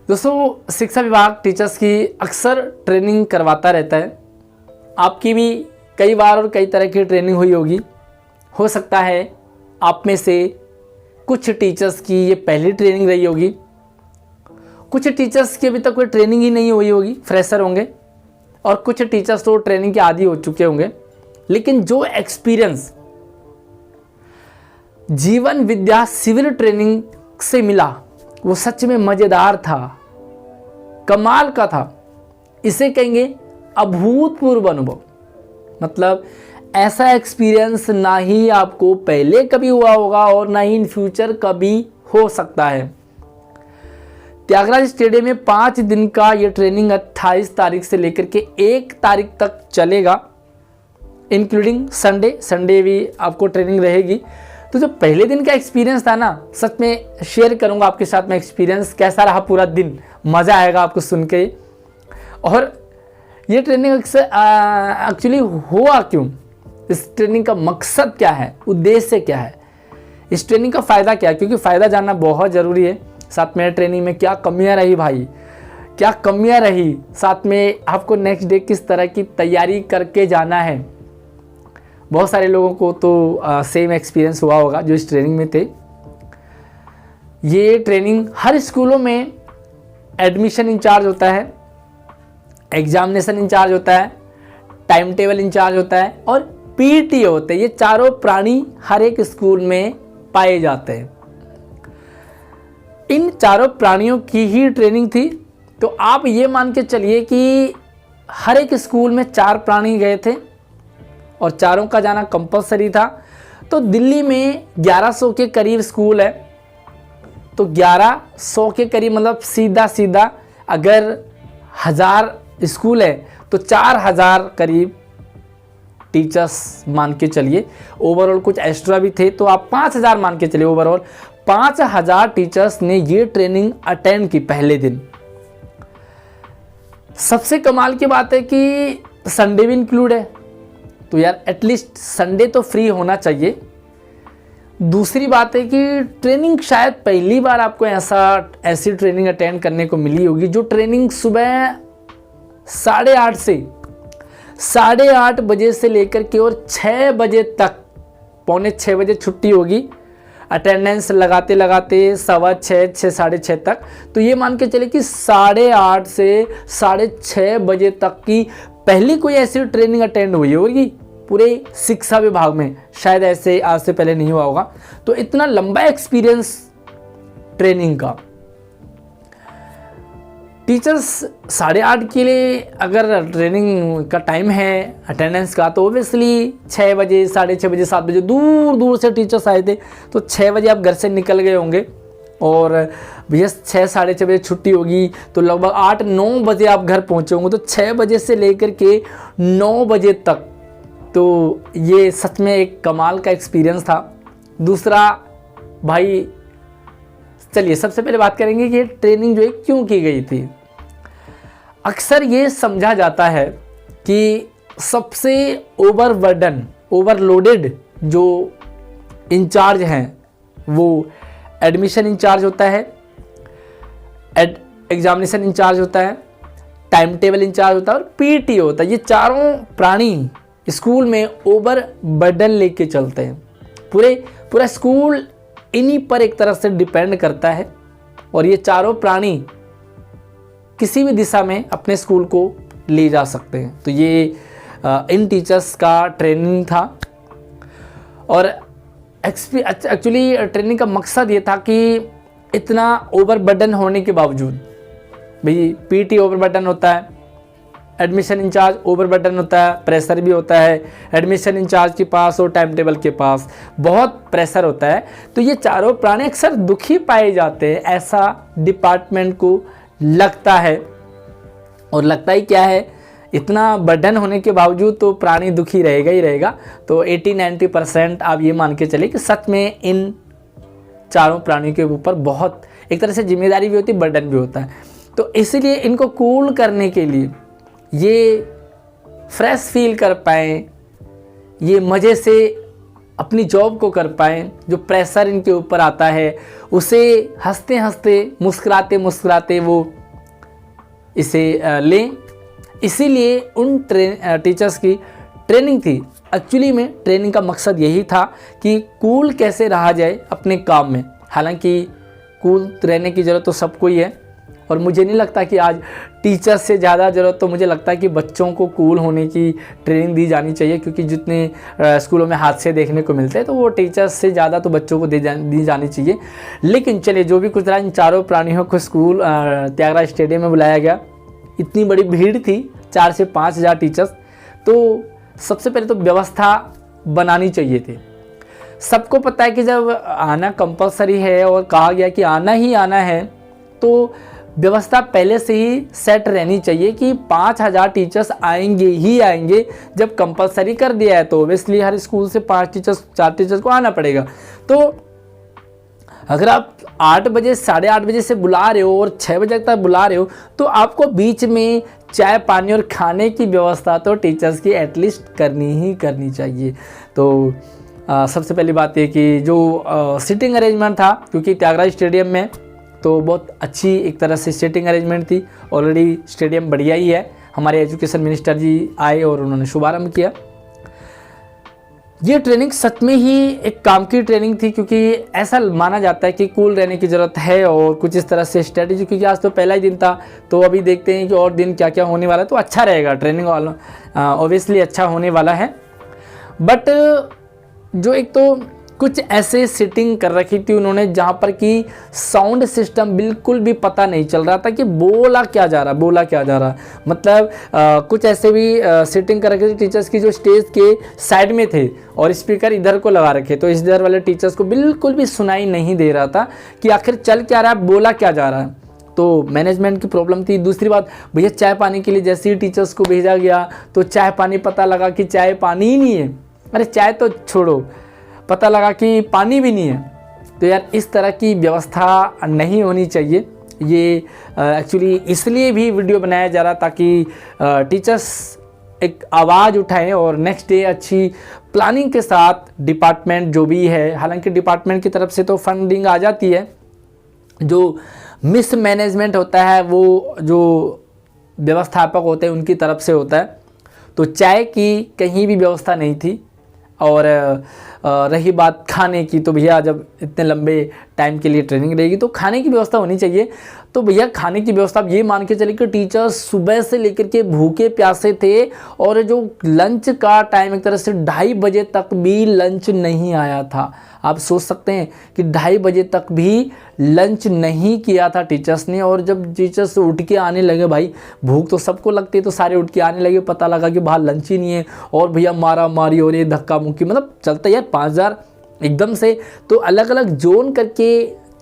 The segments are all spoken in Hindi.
दोस्तों, शिक्षा विभाग टीचर्स की अक्सर ट्रेनिंग करवाता रहता है। आपकी भी कई बार और कई तरह की ट्रेनिंग हुई होगी। हो सकता है आप में से कुछ टीचर्स की ये पहली ट्रेनिंग रही होगी, कुछ टीचर्स की अभी तक कोई ट्रेनिंग ही नहीं हुई होगी, फ्रेशर होंगे, और कुछ टीचर्स तो ट्रेनिंग के आदी हो चुके होंगे। लेकिन जो एक्सपीरियंस जीवन विद्या सिविल ट्रेनिंग से मिला वो सच में मज़ेदार था, कमाल का था। इसे कहेंगे अभूतपूर्व अनुभव। मतलब ऐसा एक्सपीरियंस ना ही आपको पहले कभी हुआ होगा और ना ही इन फ्यूचर कभी हो सकता है। त्यागराज स्टेडियम में 5 दिन का ये ट्रेनिंग 28 तारीख से लेकर के 1 तारीख तक चलेगा, इंक्लूडिंग संडे भी आपको ट्रेनिंग रहेगी। तो जो पहले दिन का एक्सपीरियंस था ना, सच में शेयर करूंगा आपके साथ में एक्सपीरियंस कैसा रहा पूरा दिन, मज़ा आएगा आपको सुन के। और ये ट्रेनिंग एक्चुअली हुआ क्यों, इस ट्रेनिंग का मकसद क्या है, उद्देश्य क्या है, इस ट्रेनिंग का फ़ायदा क्या है, क्योंकि फ़ायदा जानना बहुत ज़रूरी है। साथ में ट्रेनिंग में क्या कमियां रही भाई, क्या कमियां रही, साथ में आपको नेक्स्ट डे किस तरह की तैयारी करके जाना है। बहुत सारे लोगों को तो सेम एक्सपीरियंस हुआ होगा जो इस ट्रेनिंग में थे। ये ट्रेनिंग हर स्कूलों में एडमिशन इंचार्ज होता है, एग्जामिनेशन इंचार्ज होता है, टाइम टेबल इंचार्ज होता है और पीटीओ होते हैं। ये चारों प्राणी हर एक स्कूल में पाए जाते हैं। इन चारों प्राणियों की ही ट्रेनिंग थी। तो आप ये मान के चलिए कि हर एक स्कूल में 4 प्राणी गए थे और चारों का जाना कंपलसरी था। तो दिल्ली में 1100 के करीब स्कूल है, तो 1100 के करीब मतलब सीधा अगर 1000 स्कूल है तो 4000 करीब टीचर्स मान के चलिए। ओवरऑल कुछ एक्स्ट्रा भी थे, तो आप 5000 मान के चलिए। ओवरऑल 5000 टीचर्स ने ये ट्रेनिंग अटेंड की पहले दिन। सबसे कमाल की बात है कि संडे भी इंक्लूड है, तो यार एटलीस्ट संडे तो फ्री होना चाहिए। दूसरी बात है कि ट्रेनिंग शायद पहली बार आपको ऐसी ट्रेनिंग अटेंड करने को मिली होगी, जो ट्रेनिंग सुबह 8:30 बजे से लेकर के और 6 बजे तक, पौने 6 बजे छुट्टी होगी। अटेंडेंस लगाते 6:15, 6:30 तक। तो ये मान के चले कि 8:30 से 6:30 बजे तक की पहली कोई ऐसी ट्रेनिंग अटेंड हुई होगी पूरे शिक्षा विभाग में। शायद ऐसे आज से पहले नहीं हुआ होगा। तो इतना लंबा एक्सपीरियंस ट्रेनिंग का। टीचर्स 8:30 के लिए अगर ट्रेनिंग का टाइम है अटेंडेंस का, तो ओबियसली 6 बजे, 6:30 बजे, 7 बजे दूर से टीचर्स आए थे। तो 6 बजे आप घर से निकल गए होंगे और भैया 6, 6:30 बजे छुट्टी होगी, तो लगभग 8-9 बजे आप घर पहुँचे होंगे। तो 6 बजे से लेकर के 9 बजे तक, तो ये सच में एक कमाल का एक्सपीरियंस था। दूसरा भाई, चलिए सबसे पहले बात करेंगे कि ये ट्रेनिंग जो है क्यों की गई थी। अक्सर ये समझा जाता है कि सबसे ओवरलोडेड जो इंचार्ज हैं वो एडमिशन इंचार्ज होता है, एग्जामिनेशन इंचार्ज होता है, टाइम टेबल इंचार्ज होता है और पीटीओ होता है। ये चारों प्राणी स्कूल में ओवरबर्डन लेके चलते हैं। पूरा स्कूल इन्हीं पर एक तरह से डिपेंड करता है और ये चारों प्राणी किसी भी दिशा में अपने स्कूल को ले जा सकते हैं। तो ये इन टीचर्स का ट्रेनिंग था। और एक्चुअली ट्रेनिंग का मकसद ये था कि इतना ओवरबर्डन होने के बावजूद, भाई पीटी ओवरबर्डन होता है, एडमिशन इंचार्ज ओवरबर्डन होता है, प्रेशर भी होता है एडमिशन इंचार्ज के पास और टाइम टेबल के पास, बहुत प्रेशर होता है। तो ये चारों प्राणी अक्सर दुखी पाए जाते हैं, ऐसा डिपार्टमेंट को लगता है। और लगता ही क्या है, इतना बर्डन होने के बावजूद तो प्राणी दुखी रहेगा ही रहेगा। तो 80-90% आप ये मान के चले कि सच में इन चारों प्राणियों के ऊपर बहुत एक तरह से जिम्मेदारी भी होती है, बर्डन भी होता है। तो इसीलिए इनको कूल करने के लिए, ये फ्रेश फील कर पाएँ, ये मज़े से अपनी जॉब को कर पाएँ, जो प्रेशर इनके ऊपर आता है उसे हंसते हंसते मुस्कुराते मुस्कुराते वो इसे लें। इसीलिए उन टीचर्स की ट्रेनिंग थी। एक्चुअली में ट्रेनिंग का मकसद यही था कि कूल कैसे रहा जाए अपने काम में। हालांकि कूल रहने की ज़रूरत तो सबको ही है, और मुझे नहीं लगता कि आज टीचर्स से ज़्यादा ज़रूरत तो मुझे लगता है कि बच्चों को कूल होने की ट्रेनिंग दी जानी चाहिए, क्योंकि जितने स्कूलों में हादसे देखने को मिलते हैं तो वो टीचर्स से ज़्यादा तो बच्चों को दी जानी चाहिए। लेकिन चलिए, जो भी कुछ रहा, इन चारों प्राणियों को स्कूल त्यागराज स्टेडियम में बुलाया गया। इतनी बड़ी भीड़ थी, 4 से 5 हज़ार टीचर्स। तो सबसे पहले तो व्यवस्था बनानी चाहिए थी। सबको पता है कि जब आना कंपलसरी है और कहा गया कि आना ही आना है, तो व्यवस्था पहले से ही सेट रहनी चाहिए कि 5,000 टीचर्स आएंगे ही आएंगे। जब कंपलसरी कर दिया है तो ओब्वियसली हर स्कूल से 5 टीचर्स 4 टीचर्स को आना पड़ेगा। तो अगर आप 8 बजे 8:30 बजे से बुला रहे हो और 6 बजे तक बुला रहे हो, तो आपको बीच में चाय पानी और खाने की व्यवस्था तो टीचर्स की एटलीस्ट करनी चाहिए। तो सबसे पहली बात ये कि जो सिटिंग अरेंजमेंट था, क्योंकि त्यागराज स्टेडियम में तो बहुत अच्छी एक तरह से सिटिंग अरेंजमेंट थी। ऑलरेडी स्टेडियम बढ़िया ही है। हमारे एजुकेशन मिनिस्टर जी आए और उन्होंने शुभारंभ किया। ये ट्रेनिंग सच में ही एक काम की ट्रेनिंग थी, क्योंकि ऐसा माना जाता है कि कूल रहने की ज़रूरत है और कुछ इस तरह से स्ट्रेटेजी, क्योंकि आज तो पहला ही दिन था, तो अभी देखते हैं कि और दिन क्या क्या होने वाला है। तो अच्छा रहेगा, ट्रेनिंग ऑब्वियसली अच्छा होने वाला है। बट जो एक तो कुछ ऐसे सेटिंग कर रखी थी उन्होंने जहाँ पर कि साउंड सिस्टम बिल्कुल भी पता नहीं चल रहा था कि बोला क्या जा रहा। मतलब कुछ ऐसे भी सेटिंग कर रखी थी टीचर्स की, जो स्टेज के साइड में थे और स्पीकर इधर को लगा रखे, तो इधर वाले टीचर्स को बिल्कुल भी सुनाई नहीं दे रहा था कि आखिर चल क्या रहा है, बोला क्या जा रहा है। तो मैनेजमेंट की प्रॉब्लम थी। दूसरी बात, भैया चाय पानी के लिए जैसे ही टीचर्स को भेजा गया तो चाय पानी पता लगा कि चाय पानी ही नहीं है। अरे चाय तो छोड़ो, पता लगा कि पानी भी नहीं है। तो यार, इस तरह की व्यवस्था नहीं होनी चाहिए। ये एक्चुअली इसलिए भी वीडियो बनाया जा रहा ताकि टीचर्स एक आवाज़ उठाएं और नेक्स्ट डे अच्छी प्लानिंग के साथ डिपार्टमेंट जो भी है, हालांकि डिपार्टमेंट की तरफ से तो फंडिंग आ जाती है, जो मिस मैनेजमेंट होता है वो जो व्यवस्थापक होते हैं उनकी तरफ से होता है। तो चाय की कहीं भी व्यवस्था नहीं थी। और रही बात खाने की, तो भैया जब इतने लंबे टाइम के लिए ट्रेनिंग रहेगी तो खाने की व्यवस्था होनी चाहिए। तो भैया खाने की व्यवस्था आप ये मान के चलिए कि टीचर्स सुबह से लेकर के भूखे प्यासे थे, और जो लंच का टाइम एक तरह से 2:30 बजे तक भी लंच नहीं आया था। आप सोच सकते हैं कि 2:30 बजे तक भी लंच नहीं किया था टीचर्स ने। और जब टीचर्स उठ के आने लगे, भाई भूख तो सबको लगती है, तो सारे उठ के आने लगे, पता लगा कि बाहर लंच ही नहीं है, और भैया मारा मारी और ये धक्का मुक्की, मतलब चलता यार 5,000 एकदम से। तो अलग अलग जोन करके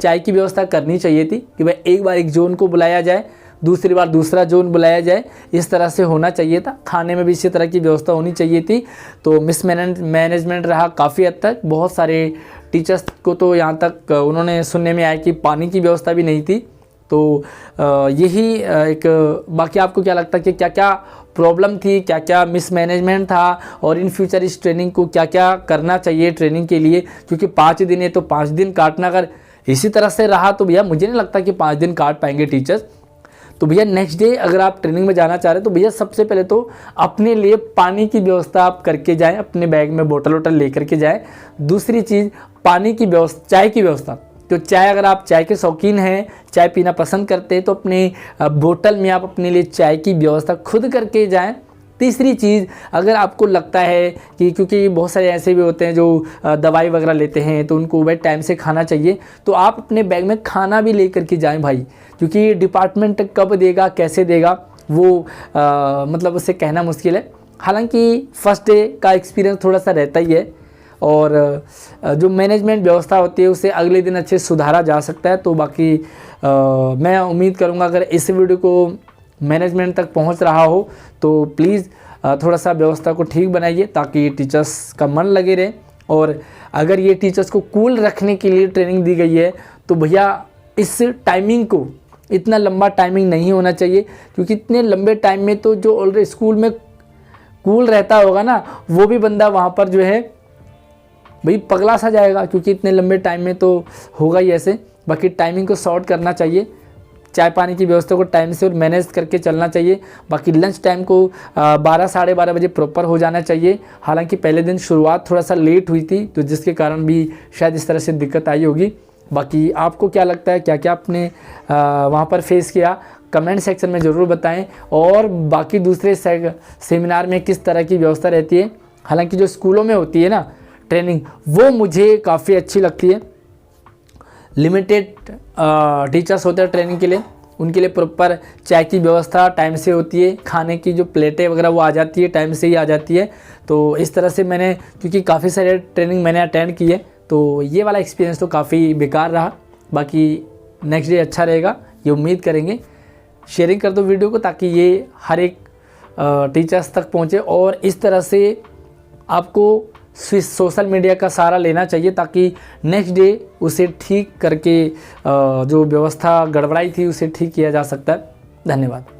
चाय की व्यवस्था करनी चाहिए थी कि भाई एक बार एक जोन को बुलाया जाए, दूसरी बार दूसरा जोन बुलाया जाए, इस तरह से होना चाहिए था। खाने में भी इसी तरह की व्यवस्था होनी चाहिए थी। तो मैनेजमेंट रहा काफ़ी हद तक। बहुत सारे टीचर्स को तो यहाँ तक उन्होंने सुनने में आया कि पानी की व्यवस्था भी नहीं थी। तो यही एक, बाकी आपको क्या लगता है कि क्या क्या प्रॉब्लम थी, क्या क्या मिसमैनेजमेंट था, और इन फ्यूचर इस ट्रेनिंग को क्या क्या करना चाहिए ट्रेनिंग के लिए? क्योंकि 5 दिन है तो 5 दिन काटना अगर इसी तरह से रहा तो भैया मुझे नहीं लगता कि 5 दिन काट पाएंगे टीचर्स। तो भैया नेक्स्ट डे अगर आप ट्रेनिंग में जाना चाह रहे हैं तो भैया सबसे पहले तो अपने लिए पानी की व्यवस्था आप करके जाएं, अपने बैग में बोतल वोटल लेकर के जाएं। दूसरी चीज़, पानी की व्यवस्था, चाय की व्यवस्था। तो चाय, अगर आप चाय के शौकीन हैं, चाय पीना पसंद करते हैं, तो अपने बोतल में आप अपने लिए चाय की व्यवस्था खुद करके जाएं। तीसरी चीज़, अगर आपको लगता है कि, क्योंकि बहुत सारे ऐसे भी होते हैं जो दवाई वगैरह लेते हैं तो उनको वह टाइम से खाना चाहिए, तो आप अपने बैग में खाना भी लेकर के जाएं भाई, क्योंकि डिपार्टमेंट कब देगा कैसे देगा वो मतलब उससे कहना मुश्किल है। हालांकि फर्स्ट डे का एक्सपीरियंस थोड़ा सा रहता ही है, और जो मैनेजमेंट व्यवस्था होती है उसे अगले दिन अच्छे सुधारा जा सकता है। तो बाकी मैं उम्मीद करूँगा अगर इस वीडियो को मैनेजमेंट तक पहुंच रहा हो तो प्लीज़ थोड़ा सा व्यवस्था को ठीक बनाइए ताकि टीचर्स का मन लगे रहे। और अगर ये टीचर्स को कूल रखने के लिए ट्रेनिंग दी गई है तो भैया इस टाइमिंग को, इतना लंबा टाइमिंग नहीं होना चाहिए, क्योंकि इतने लंबे टाइम में तो जो ऑलरेडी स्कूल में कूल रहता होगा ना, वो भी बंदा वहाँ पर जो है भाई पगला सा जाएगा, क्योंकि इतने लंबे टाइम में तो होगा ही ऐसे। बाकी टाइमिंग को शॉर्ट करना चाहिए, चाय पानी की व्यवस्था को टाइम से और मैनेज करके चलना चाहिए। बाकी लंच टाइम को 12 साढ़े 12 बजे प्रॉपर हो जाना चाहिए। हालांकि पहले दिन शुरुआत थोड़ा सा लेट हुई थी, तो जिसके कारण भी शायद इस तरह से दिक्कत आई होगी। बाकी आपको क्या लगता है, क्या क्या आपने वहाँ पर फेस किया, कमेंट सेक्शन में ज़रूर बताएं। और बाकी दूसरे सेमिनार में किस तरह की व्यवस्था रहती है। हालांकि जो स्कूलों में होती है ना ट्रेनिंग, वो मुझे काफ़ी अच्छी लगती है। लिमिटेड टीचर्स होते हैं ट्रेनिंग के लिए, उनके लिए प्रॉपर चाय की व्यवस्था टाइम से होती है, खाने की जो प्लेटें वगैरह वो आ जाती है टाइम से ही आ जाती है। तो इस तरह से मैंने, क्योंकि काफ़ी सारे ट्रेनिंग मैंने अटेंड की है, तो ये वाला एक्सपीरियंस तो काफ़ी बेकार रहा। बाकी नेक्स्ट डे अच्छा रहेगा ये उम्मीद करेंगे। शेयरिंग कर दो वीडियो को, ताकि ये हर एक टीचर्स तक पहुँचे। और इस तरह से आपको सोशल मीडिया का सहारा लेना चाहिए, ताकि नेक्स्ट डे उसे ठीक करके जो व्यवस्था गड़बड़ाई थी उसे ठीक किया जा सकता है। धन्यवाद।